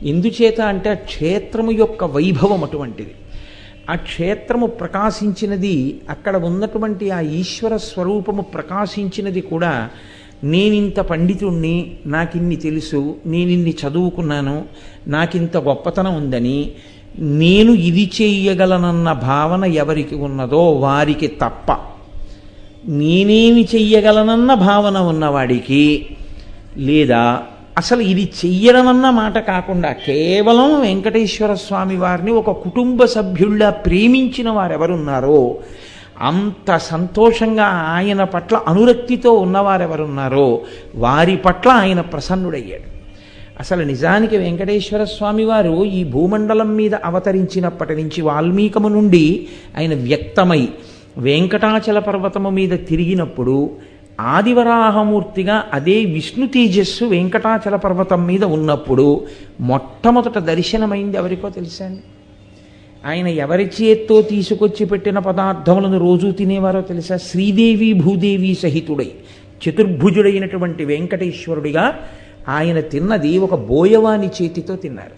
ఎందుచేత అంటే ఆ క్షేత్రము యొక్క వైభవం అటువంటిది. ఆ క్షేత్రము ప్రకాశించినది, అక్కడ ఉన్నటువంటి ఆ ఈశ్వర స్వరూపము ప్రకాశించినది కూడా నేనింత పండితుణ్ణి, నాకిన్ని తెలుసు, నేనిన్ని చదువుకున్నాను, నాకింత గొప్పతనం ఉందని, నేను ఇది చెయ్యగలనన్న భావన ఎవరికి ఉన్నదో వారికి తప్ప, నేనేమి చెయ్యగలనన్న భావన ఉన్నవాడికి, లేదా అసలు ఇది చెయ్యడమన్న మాట కాకుండా కేవలం వెంకటేశ్వర స్వామి వారిని ఒక కుటుంబ సభ్యుళ్ళ ప్రేమించిన వారెవరున్నారో, అంత సంతోషంగా ఆయన పట్ల అనురక్తితో ఉన్నవారెవరున్నారో వారి పట్ల ఆయన ప్రసన్నుడయ్యాడు. అసలు నిజానికి వెంకటేశ్వర స్వామి వారు ఈ భూమండలం మీద అవతరించినప్పటి నుంచి వాల్మీకము నుండి ఆయన వ్యక్తమై వెంకటాచల పర్వతము మీద తిరిగినప్పుడు ఆదివరాహమూర్తిగా అదే విష్ణు తేజస్సు వెంకటాచల పర్వతం మీద ఉన్నప్పుడు మొట్టమొదట దర్శనమైంది ఎవరికో తెలుసా అండి? ఆయన ఎవరి చేత్తో తీసుకొచ్చి పెట్టిన పదార్థములను రోజూ తినేవారో తెలుసా? శ్రీదేవి భూదేవి సహితుడై చతుర్భుజుడైనటువంటి వెంకటేశ్వరుడిగా ఆయన తిన్నది ఒక బోయవాని చేతితో తిన్నారు.